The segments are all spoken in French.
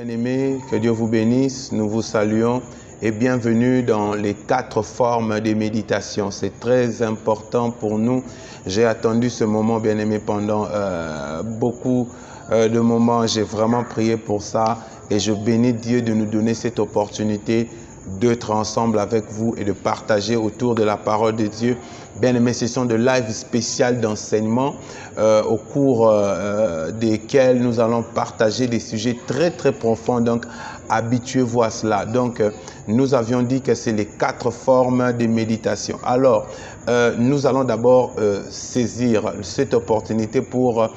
Bien-aimés, que Dieu vous bénisse, nous vous saluons et bienvenue dans les 4 formes de méditation. C'est très important pour nous. J'ai attendu ce moment, bien-aimés, pendant beaucoup de moments. J'ai vraiment prié pour ça et je bénis Dieu de nous donner cette opportunité d'être ensemble avec vous et de partager autour de la parole de Dieu. Bien-aimés, ce sont de lives spéciales d'enseignement au cours desquels nous allons partager des sujets très très profonds. Donc, habituez-vous à cela. Donc, nous avions dit que c'est les 4 formes de méditation. Alors, nous allons d'abord saisir cette opportunité pour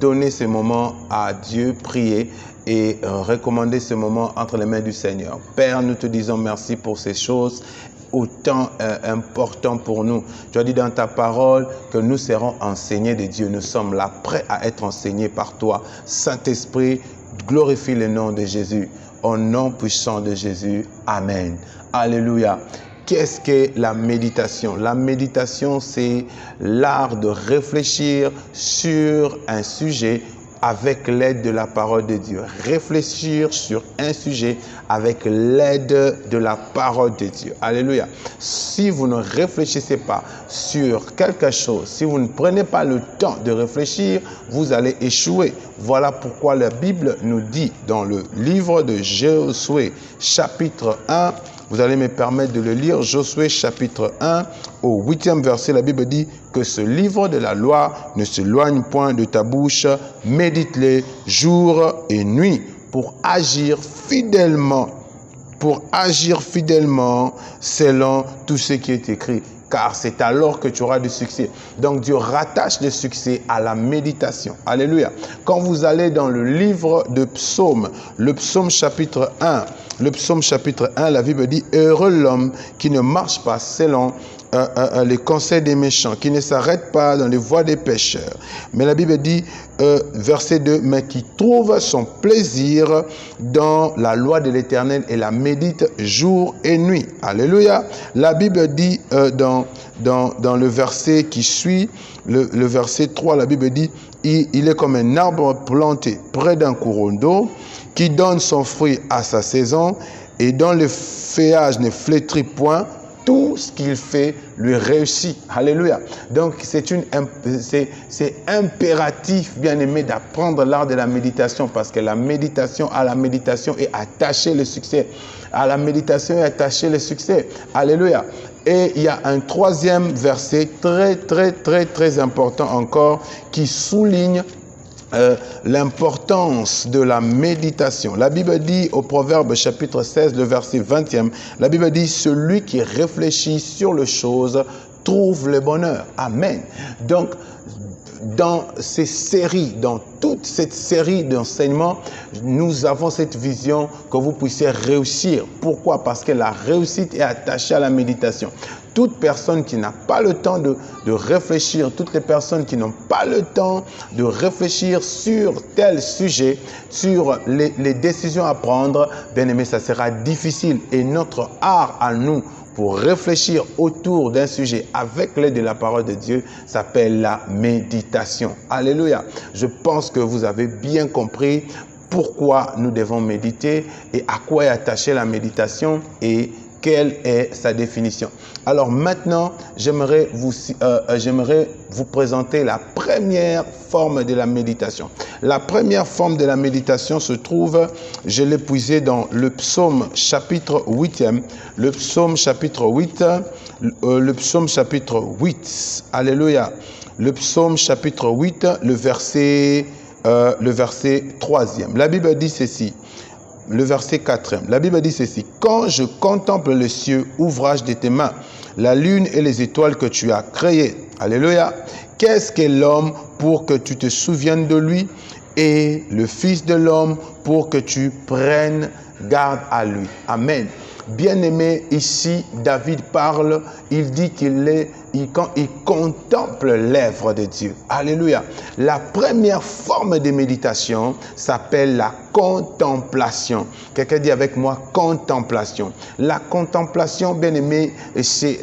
donner ce moment à Dieu, prier et recommander ce moment entre les mains du Seigneur. Père, nous te disons merci pour ces choses autant important pour nous. Tu as dit dans ta parole que nous serons enseignés de Dieu. Nous sommes là, prêts à être enseignés par toi. Saint-Esprit, glorifie le nom de Jésus. Au nom puissant de Jésus. Amen. Alléluia. Qu'est-ce que la méditation? La méditation, c'est l'art de réfléchir sur un sujet avec l'aide de la parole de Dieu. Réfléchir sur un sujet avec l'aide de la parole de Dieu. Alléluia. Si vous ne réfléchissez pas sur quelque chose, si vous ne prenez pas le temps de réfléchir, vous allez échouer. Voilà pourquoi la Bible nous dit dans le livre de Josué, chapitre 1, vous allez me permettre de le lire, Josué chapitre 1, au 8e verset, la Bible dit que ce livre de la loi ne s'éloigne point de ta bouche, médite-le jour et nuit pour agir fidèlement selon tout ce qui est écrit. Car c'est alors que tu auras du succès. Donc Dieu rattache le succès à la méditation. Alléluia. Quand vous allez dans le livre de Psaume, le Psaume chapitre 1, la Bible dit « Heureux l'homme qui ne marche pas selon les conseils des méchants, qui ne s'arrête pas dans les voies des pécheurs. » Mais la Bible dit, verset 2, « Mais qui trouve son plaisir dans la loi de l'Éternel et la médite jour et nuit. » Alléluia. La Bible dit dans le verset qui suit, le verset 3, la Bible dit, il est comme un arbre planté près d'un courant d'eau, qui donne son fruit à sa saison et dont le feuillage ne flétrit point. Tout ce qu'il fait lui réussit. Alléluia. Donc, c'est impératif, bien aimé, d'apprendre l'art de la méditation parce que à la méditation est attaché le succès. À la méditation est attaché le succès. Alléluia. Et il y a un 3e verset très important encore qui souligne l'importance de la méditation. La Bible dit au Proverbe chapitre 16, le verset 20e, la Bible dit « Celui qui réfléchit sur les choses trouve le bonheur. » Amen. Donc, dans toute cette série d'enseignements, nous avons cette vision que vous puissiez réussir. Pourquoi? Parce que la réussite est attachée à la méditation. Toute personne qui n'a pas le temps de réfléchir, toutes les personnes qui n'ont pas le temps de réfléchir sur tel sujet, sur les décisions à prendre, bien aimé, ça sera difficile. Et notre art à nous, pour réfléchir autour d'un sujet avec l'aide de la parole de Dieu, s'appelle la méditation. Alléluia. Je pense que vous avez bien compris pourquoi nous devons méditer et à quoi est attachée la méditation et quelle est sa définition. Alors maintenant, j'aimerais vous présenter la première forme de la méditation. La première forme de la méditation se trouve, je l'ai puisé dans le psaume chapitre 8e, le psaume chapitre 8, alléluia, le psaume chapitre 8, le verset 3e. La Bible dit ceci. Le verset 4e, la Bible dit ceci. « Quand je contemple les cieux, ouvrage de tes mains, la lune et les étoiles que tu as créées. » Alléluia. « Qu'est-ce que l'homme pour que tu te souviennes de lui et le Fils de l'homme pour que tu prennes garde à lui. » Amen. Bien-aimé, ici, David parle, il dit qu'il est quand il contemple l'œuvre de Dieu. Alléluia. La première forme de méditation s'appelle la contemplation. Quelqu'un dit avec moi contemplation. La contemplation, bien aimé, c'est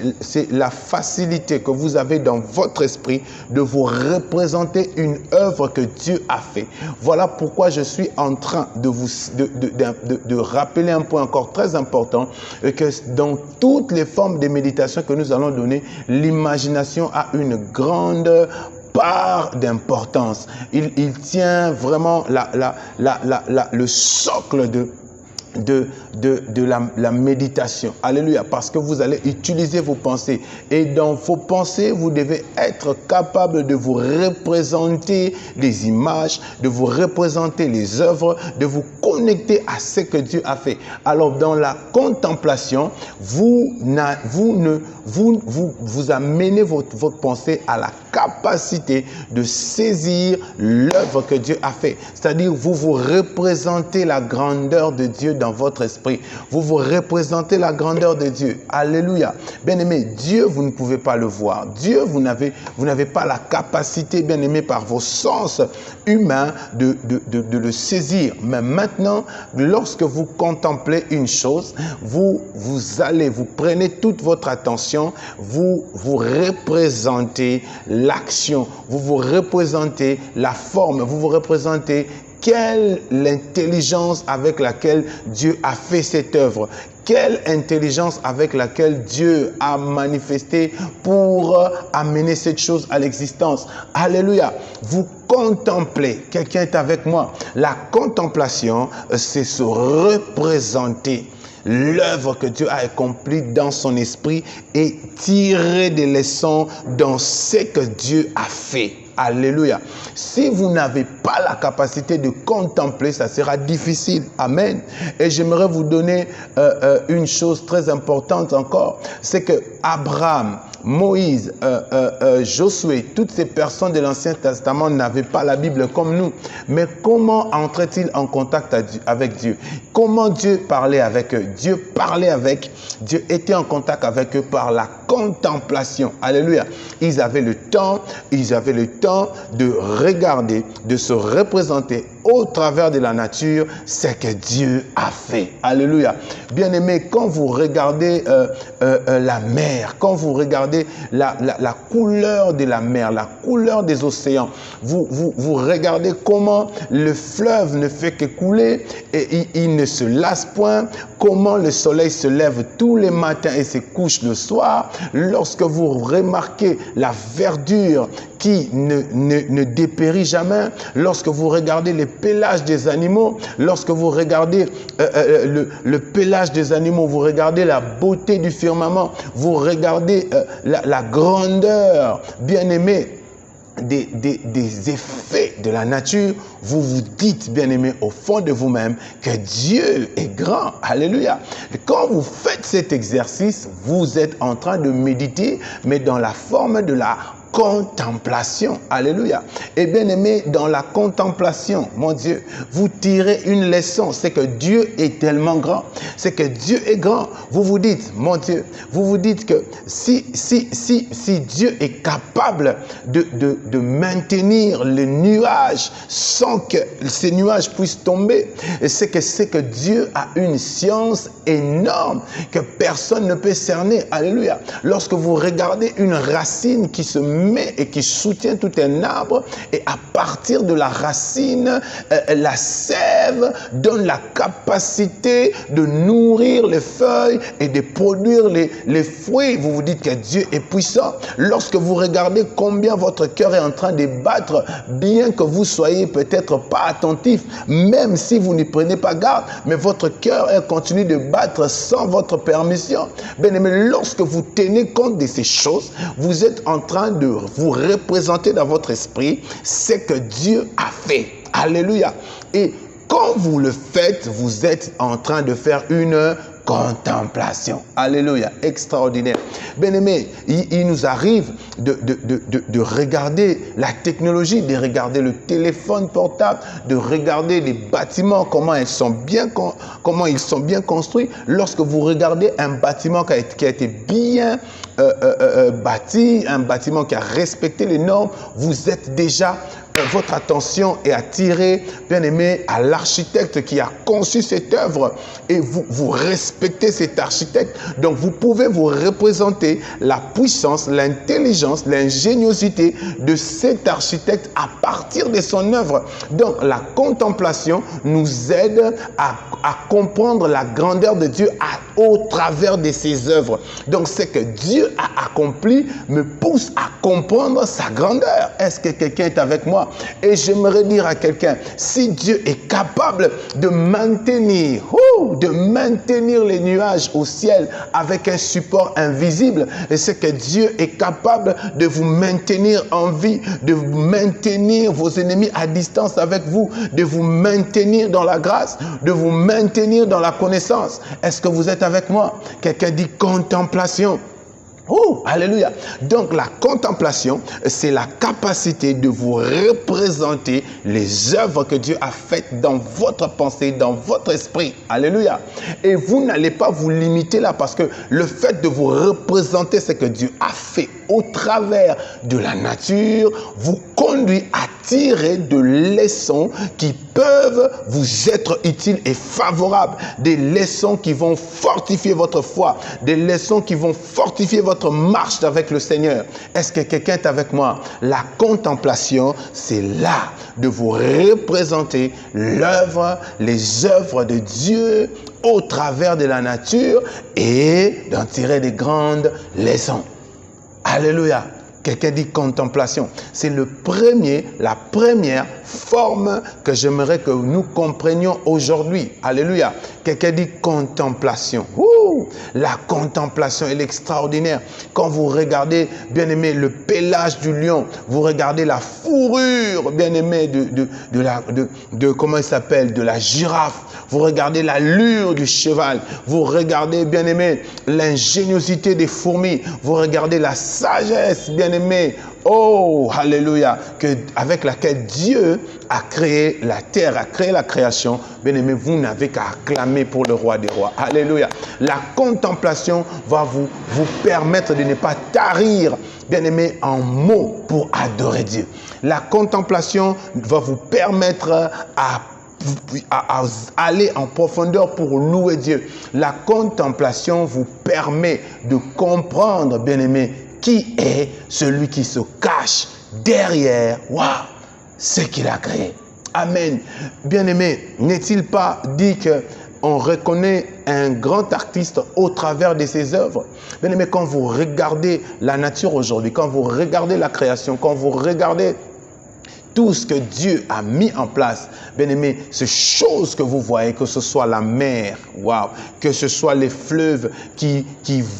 la facilité que vous avez dans votre esprit de vous représenter une œuvre que Dieu a fait. Voilà pourquoi je suis en train de rappeler un point encore très important, que dans toutes les formes de méditation que nous allons donner, l'imagination a une grande part d'importance. Il tient vraiment le socle de la méditation. Alléluia. Parce que vous allez utiliser vos pensées. Et dans vos pensées, vous devez être capable de vous représenter les images, de vous représenter les œuvres, de vous connecter à ce que Dieu a fait. Alors, dans la contemplation, vous amenez votre pensée à la capacité de saisir l'œuvre que Dieu a fait. C'est-à-dire, vous vous représentez la grandeur de Dieu dans votre esprit. Vous vous représentez la grandeur de Dieu. Alléluia. Bien-aimé, Dieu, vous ne pouvez pas le voir. Dieu, vous n'avez pas la capacité, bien-aimé, par vos sens humains de le saisir. Mais maintenant, lorsque vous contemplez une chose, vous prenez toute votre attention, vous représentez l'action, vous vous représentez la forme, vous vous représentez quelle l'intelligence avec laquelle Dieu a fait cette œuvre. Quelle intelligence avec laquelle Dieu a manifesté pour amener cette chose à l'existence. Alléluia. Vous contemplez. Quelqu'un est avec moi. La contemplation, c'est se représenter l'œuvre que Dieu a accomplie dans son esprit et tirer des leçons dans ce que Dieu a fait. Alléluia. Si vous n'avez pas la capacité de contempler, ça sera difficile. Amen. Et j'aimerais vous donner une chose très importante encore. C'est que Abraham, Moïse, Josué, toutes ces personnes de l'Ancien Testament n'avaient pas la Bible comme nous. Mais comment entraient-ils en contact avec Dieu? Comment Dieu parlait avec eux? Dieu parlait avec, Dieu était en contact avec eux par la contemplation. Alléluia. Ils avaient le temps de regarder, de se représenter au travers de la nature ce que Dieu a fait. Alléluia. Bien-aimés, quand vous regardez la mer, quand vous regardez la couleur de la mer, la couleur des océans, vous regardez comment le fleuve ne fait que couler et il ne se lasse point, comment le soleil se lève tous les matins et se couche le soir. Lorsque vous remarquez la verdure qui ne dépérit jamais, lorsque vous regardez les pélages des animaux, lorsque vous regardez le pélage des animaux, vous regardez la beauté du firmament, vous regardez la grandeur, bien-aimé, des effets de la nature, vous vous dites, bien-aimé, au fond de vous-même que Dieu est grand. Alléluia. Et quand vous faites cet exercice, vous êtes en train de méditer, mais dans la forme de la contemplation. Alléluia. Et bien aimé, dans la contemplation, mon Dieu, vous tirez une leçon. C'est que Dieu est tellement grand. C'est que Dieu est grand. Vous vous dites, mon Dieu, vous vous dites que si Dieu est capable de maintenir les nuages sans que ces nuages puissent tomber, c'est que Dieu a une science énorme que personne ne peut cerner. Alléluia. Lorsque vous regardez une racine qui se met et qui soutient tout un arbre, et à partir de la racine, la sève donne la capacité de nourrir les feuilles et de produire les fruits. Vous vous dites que Dieu est puissant. Lorsque vous regardez combien votre cœur est en train de battre, bien que vous soyez peut-être pas attentif, même si vous n'y prenez pas garde, mais votre cœur continue de battre sans votre permission. Bien-aimé, lorsque vous tenez compte de ces choses, vous êtes en train de vous représenter dans votre esprit ce que Dieu a fait. Alléluia. Et quand vous le faites, vous êtes en train de faire une contemplation. Alléluia, extraordinaire. Bien-aimés, il nous arrive de regarder la technologie, de regarder le téléphone portable, de regarder les bâtiments, comment ils sont bien construits. Lorsque vous regardez un bâtiment qui a été bien bâti, un bâtiment qui a respecté les normes, vous êtes déjà... Votre attention est attirée, bien aimé, à l'architecte qui a conçu cette œuvre et vous respectez cet architecte. Donc, vous pouvez vous représenter la puissance, l'intelligence, l'ingéniosité de cet architecte à partir de son œuvre. Donc, la contemplation nous aide à comprendre la grandeur de Dieu au travers de ses œuvres. Donc, ce que Dieu a accompli me pousse à comprendre sa grandeur. Est-ce que quelqu'un est avec moi? Et j'aimerais dire à quelqu'un, si Dieu est capable de maintenir les nuages au ciel avec un support invisible, et c'est que Dieu est capable de vous maintenir en vie, de vous maintenir vos ennemis à distance avec vous, de vous maintenir dans la grâce, de vous maintenir dans la connaissance. Est-ce que vous êtes avec moi? Quelqu'un dit contemplation. Oh, alléluia. Donc la contemplation, c'est la capacité de vous représenter les œuvres que Dieu a faites dans votre pensée, dans votre esprit. Alléluia. Et vous n'allez pas vous limiter là parce que le fait de vous représenter ce que Dieu a fait au travers de la nature vous conduit à tirer de leçons qui peuvent vous être utiles et favorables. Des leçons qui vont fortifier votre foi, des leçons qui vont fortifier votre marche avec le Seigneur. Est-ce que quelqu'un est avec moi? La contemplation, c'est là de vous représenter l'œuvre, les œuvres de Dieu au travers de la nature et d'en tirer des grandes leçons. Alléluia. Quelqu'un dit contemplation. C'est la première forme que j'aimerais que nous comprenions aujourd'hui. Alléluia. Quelqu'un dit contemplation. La contemplation est extraordinaire. Quand vous regardez, bien aimé, le pelage du lion, vous regardez la fourrure, bien aimé, comment il s'appelle, de la girafe. Vous regardez l'allure du cheval. Vous regardez, bien aimé, l'ingéniosité des fourmis. Vous regardez la sagesse, bien aimé. Oh, alléluia, avec laquelle Dieu a créé la terre, a créé la création. Bien aimé, vous n'avez qu'à acclamer pour le roi des rois. Alléluia. La contemplation va vous permettre de ne pas tarir, bien aimé, en mots pour adorer Dieu. La contemplation va vous permettre à aller en profondeur pour louer Dieu. La contemplation vous permet de comprendre, bien aimé, qui est celui qui se cache derrière ce qu'il a créé. Amen. Bien-aimé, n'est-il pas dit qu'on reconnaît un grand artiste au travers de ses œuvres? Bien-aimé, quand vous regardez la nature aujourd'hui, quand vous regardez la création, quand vous regardez tout ce que Dieu a mis en place, bien aimé, ces choses que vous voyez, que ce soit la mer, que ce soit les fleuves qui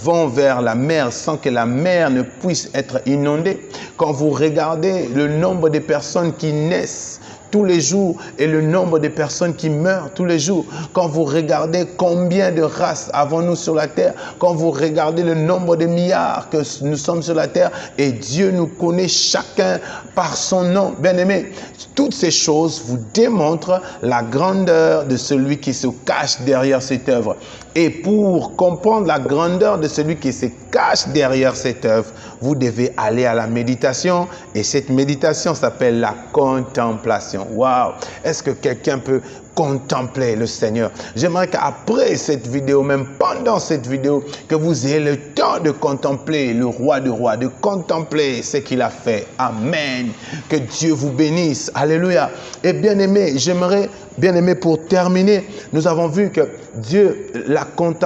vont vers la mer sans que la mer ne puisse être inondée. Quand vous regardez le nombre de personnes qui naissent tous les jours et le nombre de personnes qui meurent tous les jours. Quand vous regardez combien de races avons-nous sur la terre, quand vous regardez le nombre de milliards que nous sommes sur la terre et Dieu nous connaît chacun par son nom. Bien aimé, toutes ces choses vous démontrent la grandeur de celui qui se cache derrière cette œuvre. Et pour comprendre la grandeur de celui qui se cache derrière cette œuvre, vous devez aller à la méditation. Et cette méditation s'appelle la contemplation. Waouh! Est-ce que quelqu'un peut contempler le Seigneur? J'aimerais qu'après cette vidéo, même pendant cette vidéo, que vous ayez le temps de contempler le roi des rois, de contempler ce qu'il a fait. Amen. Que Dieu vous bénisse. Alléluia. Et bien aimé, j'aimerais, bien aimé, pour terminer, nous avons vu que Dieu,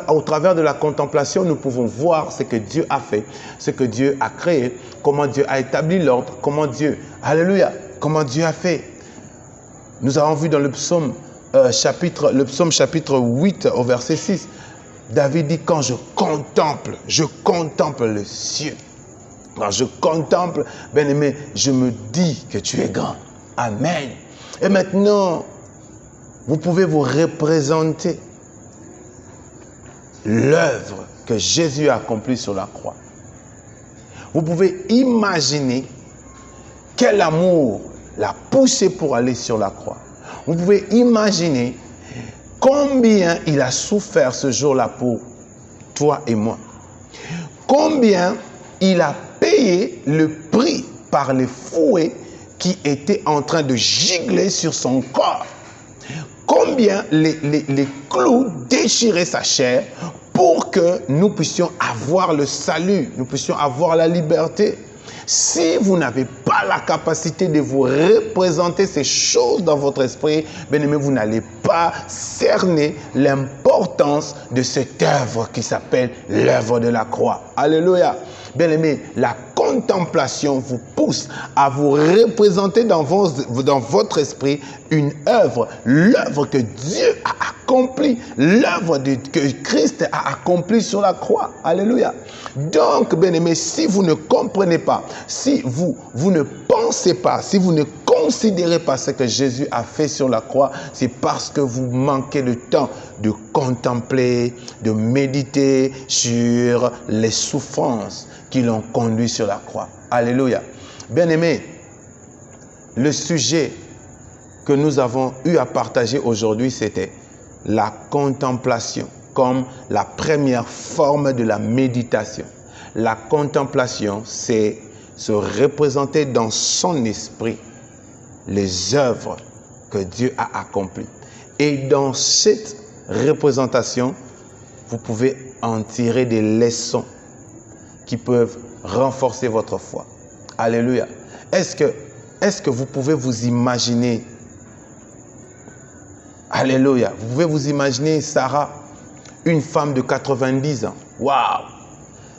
au travers de la contemplation, nous pouvons voir ce que Dieu a fait, ce que Dieu a créé, comment Dieu a établi l'ordre, comment Dieu, alléluia, comment Dieu a fait. Nous avons vu dans le psaume chapitre 8 au verset 6, David dit, quand je contemple le ciel. Quand je contemple, bien-aimé, je me dis que tu es grand. Amen. Et maintenant, vous pouvez vous représenter l'œuvre que Jésus a accomplie sur la croix. Vous pouvez imaginer quel amour l'a poussé pour aller sur la croix. Vous pouvez imaginer combien il a souffert ce jour-là pour toi et moi. Combien il a payé le prix par les fouets qui étaient en train de gigler sur son corps. Combien les clous déchiraient sa chair pour que nous puissions avoir le salut, nous puissions avoir la liberté. Si vous n'avez pas la capacité de vous représenter ces choses dans votre esprit, bien-aimé, vous n'allez pas cerner l'importance de cette œuvre qui s'appelle l'œuvre de la croix. Alléluia. Bien-aimé, la contemplation vous pousse à vous représenter dans votre esprit une œuvre, l'œuvre que Dieu a accomplie, l'œuvre que Christ a accomplie sur la croix. Alléluia. Donc, bien-aimé, si vous ne comprenez pas, si vous ne pensez pas, si vous ne considérez pas ce que Jésus a fait sur la croix, c'est parce que vous manquez le temps de contempler, de méditer sur les souffrances qui l'ont conduit sur la croix. Alléluia. Bien-aimé, le sujet que nous avons eu à partager aujourd'hui, c'était la contemplation comme la première forme de la méditation. La contemplation, c'est se représenter dans son esprit les œuvres que Dieu a accomplies. Et dans cette représentation, vous pouvez en tirer des leçons qui peuvent renforcer votre foi. Alléluia. Est-ce que vous pouvez vous imaginer? Alléluia. Vous pouvez vous imaginer Sarah, une femme de 90 ans. Waouh!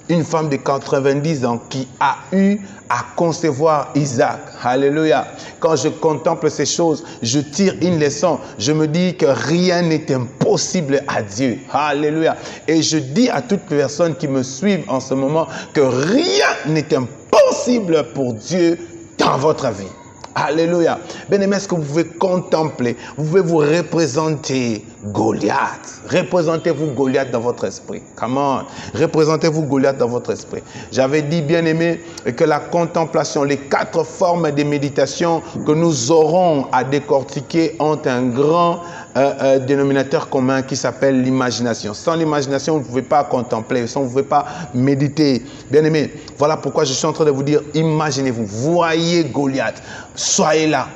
Une femme de 90 ans qui a eu à concevoir Isaac. Alléluia. Quand je contemple ces choses, je tire une leçon. Je me dis que rien n'est impossible à Dieu. Alléluia. Et je dis à toutes les personnes qui me suivent en ce moment que rien n'est impossible pour Dieu dans votre vie. Alléluia. Bien-aimé, est-ce que vous pouvez contempler, vous pouvez vous représenter Goliath. Représentez-vous Goliath dans votre esprit. Come on. Représentez-vous Goliath dans votre esprit. J'avais dit, bien-aimé, que la contemplation, les 4 formes de méditation que nous aurons à décortiquer ont un grand dénominateur commun qui s'appelle l'imagination. Sans l'imagination, vous ne pouvez pas contempler, sans vous ne pouvez pas méditer. Bien-aimé, voilà pourquoi je suis en train de vous dire, imaginez-vous, voyez Goliath, soyez là,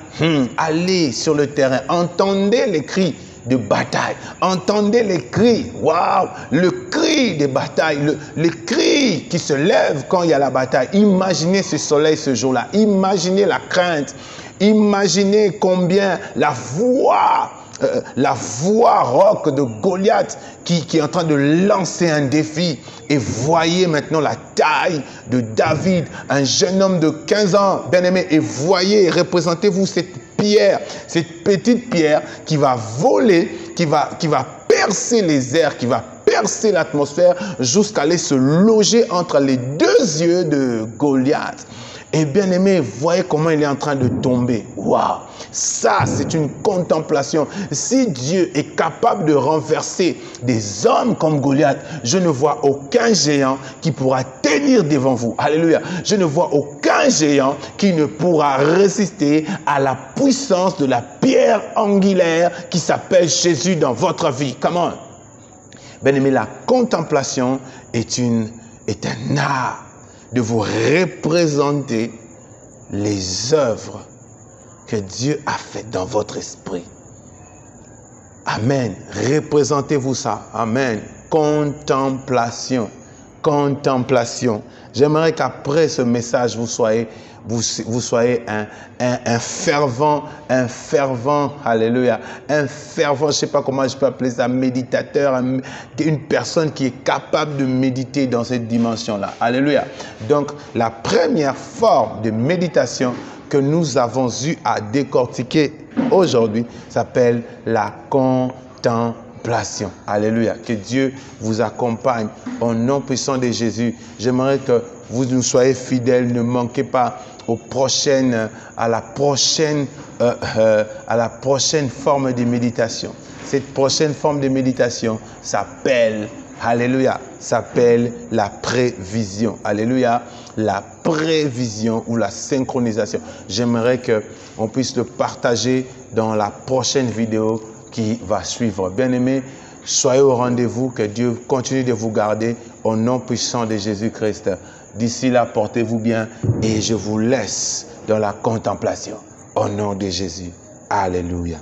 allez sur le terrain, entendez les cris de bataille, entendez les cris, waouh, le cri de bataille, le cri qui se lève quand il y a la bataille. Imaginez ce soleil ce jour-là, imaginez la crainte, imaginez combien la voix rauque de Goliath qui est en train de lancer un défi. Et voyez maintenant la taille de David, un jeune homme de 15 ans, bien-aimé. Et voyez, représentez-vous cette pierre, cette petite pierre qui va voler, qui va percer les airs, qui va percer l'atmosphère jusqu'à aller se loger entre les 2 yeux de Goliath. Et bien aimé, voyez comment il est en train de tomber. Waouh! Ça, c'est une contemplation. Si Dieu est capable de renverser des hommes comme Goliath, je ne vois aucun géant qui pourra tenir devant vous. Alléluia! Je ne vois aucun géant qui ne pourra résister à la puissance de la pierre angulaire qui s'appelle Jésus dans votre vie. Come on! Bien aimé, la contemplation est un art de vous représenter les œuvres que Dieu a faites dans votre esprit. Amen. Représentez-vous ça. Amen. Contemplation. Contemplation. J'aimerais qu'après ce message, vous soyez un fervent, alléluia, un fervent, je ne sais pas comment je peux appeler ça, méditateur, une personne qui est capable de méditer dans cette dimension-là. Alléluia. Donc, la première forme de méditation que nous avons eu à décortiquer aujourd'hui s'appelle la contemplation. Alléluia. Que Dieu vous accompagne au nom puissant de Jésus. J'aimerais que vous nous soyez fidèles, ne manquez pas à la prochaine forme de méditation. Cette prochaine forme de méditation s'appelle Alléluia, s'appelle la prévision. Alléluia, la prévision ou la synchronisation. J'aimerais qu'on puisse le partager dans la prochaine vidéo qui va suivre. Bien-aimés, soyez au rendez-vous, que Dieu continue de vous garder au nom puissant de Jésus-Christ. D'ici là, portez-vous bien et je vous laisse dans la contemplation. Au nom de Jésus. Alléluia.